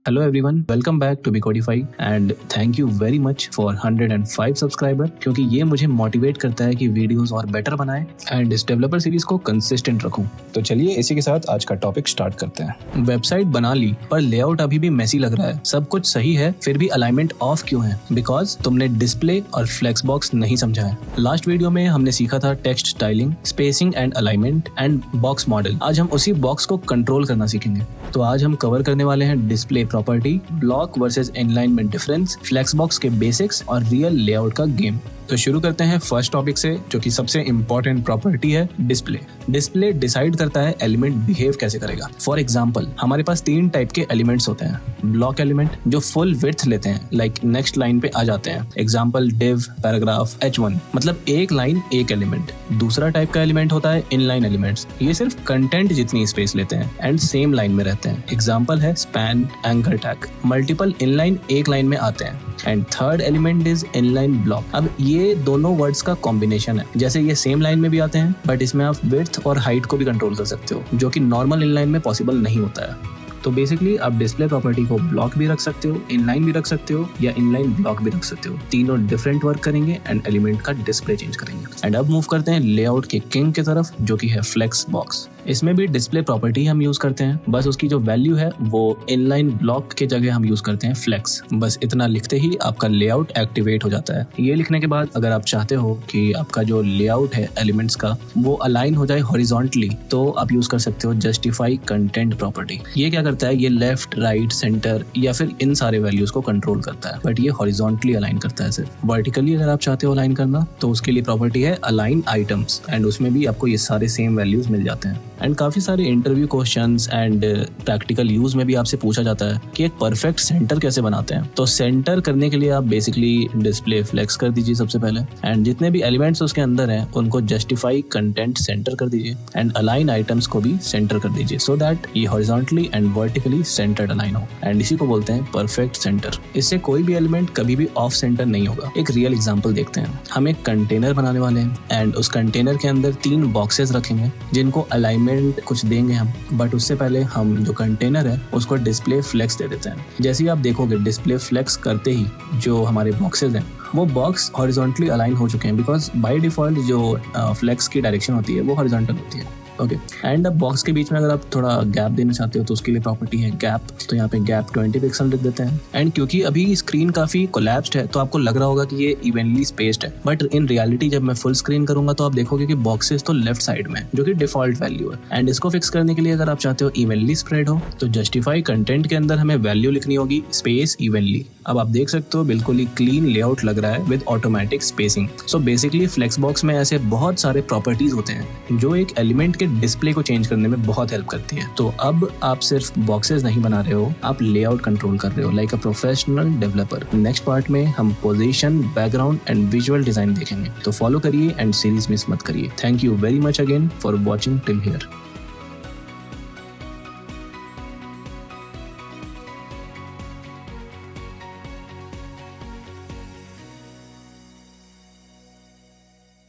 Hello everyone, welcome back to Bicodify and thank you very much for 105 subscriber, क्योंकि ये मुझे motivate करता है कि वीडियोस और बेटर बनाएं एंड इस डेवलपर सीरीज को कंसिस्टेंट रखूं। तो चलिए इसी के साथ आज का टॉपिक स्टार्ट करते हैं। वेबसाइट बना ली पर लेआउट अभी भी मेसी लग रहा है। सब कुछ सही है फिर भी अलाइनमेंट ऑफ क्यों है? बिकॉज तुमने डिस्प्ले और फ्लेक्स बॉक्स नहीं समझा है। लास्ट वीडियो में हमने सीखा था text styling, spacing and alignment and box model. आज हम उसी बॉक्स को कंट्रोल करना सीखेंगे। तो आज हम कवर करने वाले हैं display property, block versus inline में डिफरेंस, फ्लेक्स बॉक्स के बेसिक्स और रियल लेआउट का गेम। तो शुरू करते हैं फर्स्ट टॉपिक से, जो कि सबसे इंपॉर्टेंट प्रॉपर्टी है डिस्प्ले। डिस्प्ले डिसाइड करता है एलिमेंट बिहेव कैसे करेगा। फॉर एग्जांपल, हमारे पास 3 टाइप के एलिमेंट्स होते हैं। ब्लॉक एलिमेंट जो फुल विड्थ लेते हैं, लाइक नेक्स्ट लाइन पे आ जाते हैं। एग्जांपल डिव, पैराग्राफ, H1, मतलब एक लाइन एक एलिमेंट। दूसरा टाइप का एलिमेंट होता है इनलाइन एलिमेंट्स। ये सिर्फ कंटेंट जितनी स्पेस लेते हैं एंड सेम लाइन में रहते हैं। एग्जांपल है span, anchor tag. Multiple inline एक लाइन में आते हैं। And third element is inline block. अब ये दोनों वर्ड्स का कॉम्बिनेशन है। जैसे ये सेम लाइन में भी आते हैं बट इसमें आप विड्थ और हाइट को भी कंट्रोल कर सकते हो, जो कि नॉर्मल इनलाइन में पॉसिबल नहीं होता है। तो बेसिकली आप डिस्प्ले प्रॉपर्टी को ब्लॉक भी रख सकते हो, इनलाइन भी रख सकते हो या इनलाइन ब्लॉक भी रख सकते हो। तीनों डिफरेंट वर्क करेंगे एंड एलिमेंट का डिस्प्ले चेंज करेंगे। एंड अब मूव करते हैं लेआउट के किंग की तरफ, जो कि है फ्लेक्स बॉक्स। इसमें भी डिस्प्ले प्रॉपर्टी हम यूज करते हैं, बस उसकी जो वैल्यू है वो इनलाइन ब्लॉक के जगह हम यूज करते हैं फ्लेक्स। बस इतना लिखते ही आपका लेआउट एक्टिवेट हो जाता है। ये लिखने के बाद अगर आप चाहते हो कि आपका जो लेआउट है एलिमेंट्स का वो अलाइन हो जाए हॉरिजॉन्टली, तो आप यूज कर सकते हो जस्टिफाई कंटेंट प्रॉपर्टी। ये क्या करता है? ये लेफ्ट, राइट, सेंटर या फिर इन सारे वैल्यूज को कंट्रोल करता है, बट ये हॉरिजॉन्टली अलाइन करता है। सिर्फ वर्टिकली अगर आप चाहते हो अलाइन करना, तो उसके लिए प्रॉपर्टी है अलाइन आइटम्स एंड उसमें भी आपको ये सारे सेम वैल्यूज मिल जाते हैं। एंड काफी सारे interview questions and practical use में भी आपसे पूछा जाता है कि एक परफेक्ट सेंटर कैसे बनाते हैं। तो सेंटर करने के लिए आप बेसिकली डिस्प्ले फ्लेक्स कर दीजिए सबसे पहले, एंड जितने भी एलिमेंट्स उसके अंदर हैं उनको जस्टिफाई कंटेंट सेंटर कर दीजिए एंड अलाइन आइटम्स को भी सेंटर कर दीजिए, सो दैट ये horizontally and vertically centred align हो। एंड इसी को बोलते हैं परफेक्ट सेंटर। इससे कोई भी एलिमेंट कभी भी ऑफ सेंटर नहीं होगा। एक रियल एग्जांपल देखते हैं। हम एक कंटेनर बनाने वाले हैं एंड उस कंटेनर के अंदर 3 बॉक्सेस रखेंगे जिनको अलाइनमेंट कुछ देंगे हम, बट उससे पहले हम जो कंटेनर है उसको डिस्प्ले फ्लेक्स दे देते हैं। जैसे ही आप देखोगे डिस्प्ले फ्लेक्स करते ही जो हमारे बॉक्सेस हैं वो बॉक्स हॉरिजॉन्टली अलाइन हो चुके हैं, बिकॉज बाय डिफॉल्ट जो फ्लेक्स की डायरेक्शन होती है वो हॉरिजॉन्टल होती है। ओके, एंड अब बॉक्स के बीच में अगर आप थोड़ा गैप देना चाहते हो तो उसके लिए प्रॉपर्टी है गैप। तो यहाँ पे गैप 20 पिक्सल लिख देते हैं। एंड क्योंकि अभी स्क्रीन काफी कोलैप्स्ड है तो आपको लग रहा होगा कि ये इवनली स्पेस्ड है, बट इन रियलिटी जब मैं फुल स्क्रीन करूंगा तो आप देखोगे कि बॉक्सेस तो लेफ्ट साइड में, जो कि डिफॉल्ट वैल्यू है। एंड इसको फिक्स करने के लिए अगर आप चाहते हो इवनली स्प्रेड हो, तो जस्टिफाई कंटेंट के अंदर हमें वैल्यू लिखनी होगी स्पेस इवनली। अब आप देख सकते हो बिल्कुल ही क्लीन लेआउट लग रहा है with automatic spacing. So basically flexbox में ऐसे बहुत सारे प्रॉपर्टीज होते हैं जो एक एलिमेंट के डिस्प्ले को चेंज करने में बहुत हेल्प करती है। तो अब आप सिर्फ बॉक्सेस नहीं बना रहे हो, आप लेआउट कंट्रोल कर रहे हो like a professional developer. Next part में हम position, background and visual design देखेंगे। तो फॉलो करिए एंड सीरीज मिस मत करिए। Thank you very much again for watching till here.